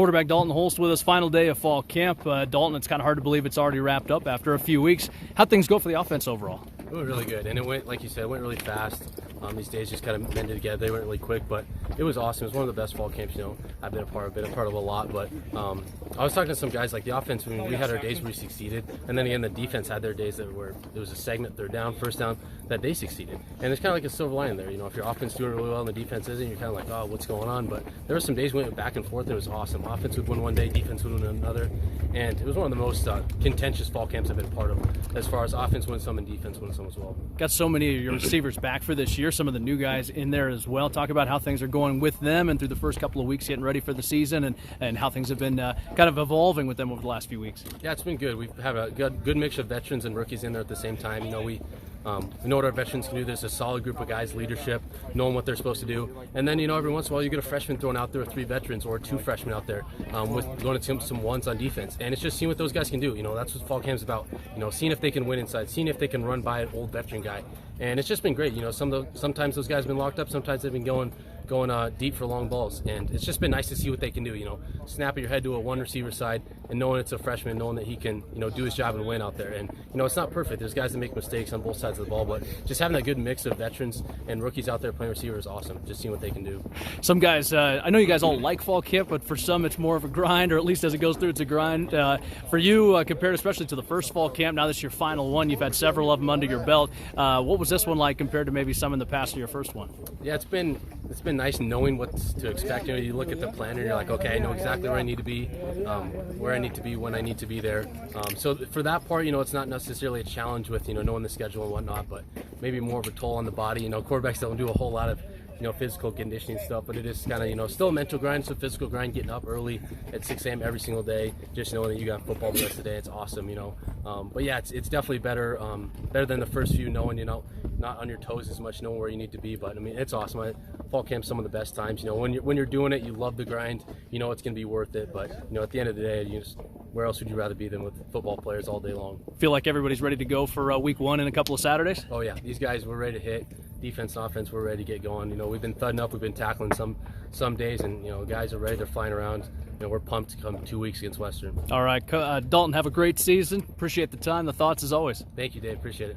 Quarterback Dalton Holst with us, final day of fall camp. Dalton, it's kind of hard to believe it's already wrapped up after a few weeks. How'd things go for the offense overall? It went really good, and it went, like you said, it went really fast. These days just kind of mended together. They went really quick, but it was awesome. It was one of the best fall camps, I've been a part of a lot. But I was talking to some guys, like the offense, we had our days where we succeeded, and then again, the defense had their days that were, it was a segment, third down, first down, that they succeeded. And it's kind of like a silver lining there. If your offense doing really well and the defense isn't, you're kind of like, oh, what's going on? But there were some days we went back and forth. It was awesome. Offense would win one day, defense would win another. And it was one of the most contentious fall camps I've been a part of, as far as offense wins some and defense wins some as well. Got so many of your receivers back for this year, some of the new guys in there as well. Talk about how things are going with them and through the first couple of weeks getting ready for the season, and how things have been kind of evolving with them over the last few weeks. Yeah, it's been good. We've had a good mix of veterans and rookies in there at the same time. We know what our veterans can do. There's a solid group of guys, leadership, knowing what they're supposed to do. And then, every once in a while you get a freshman thrown out there with 3 veterans or 2 freshmen out there with going to some ones on defense. And it's just seeing what those guys can do. That's what fall camp's about. Seeing if they can win inside, seeing if they can run by an old veteran guy. And it's just been great. Sometimes those guys have been locked up. Sometimes they've been going deep for long balls, and it's just been nice to see what they can do. Snap your head to a one receiver side, and knowing it's a freshman, knowing that he can, do his job and win out there. And it's not perfect. There's guys that make mistakes on both sides of the ball, but just having that good mix of veterans and rookies out there playing receiver is awesome. Just seeing what they can do. Some guys, I know you guys all like fall camp, but for some it's more of a grind, or at least as it goes through, it's a grind. For you, compared especially to the first fall camp, now this is your final one. You've had several of them under your belt. What was this one like compared to maybe some in the past of your first one? Yeah, it's been nice knowing what to expect. You look at the plan and you're like, okay, I know exactly where I need to be, where I need to be, when I need to be there. So for that part, it's not necessarily a challenge with knowing the schedule and whatnot, but maybe more of a toll on the body. Quarterbacks don't do a whole lot of physical conditioning stuff, but it is kind of, still a mental grind, so physical grind, getting up early at 6 a.m. every single day, just knowing that you got football the rest of the day. It's awesome, But yeah, it's definitely better than the first few, knowing, not on your toes as much, knowing where you need to be. But it's awesome. Fall camp's some of the best times. When you're doing it, you love the grind. It's going to be worth it. But at the end of the day, where else would you rather be than with football players all day long? Feel like everybody's ready to go for week 1 in a couple of Saturdays? Oh yeah, these guys were ready to hit. Defense and offense, we're ready to get going. We've been thudding up, we've been tackling some days, and guys are ready. They're flying around. We're pumped to come 2 weeks against Western. All right, Dalton, have a great season. Appreciate the time, the thoughts as always. Thank you, Dave. Appreciate it.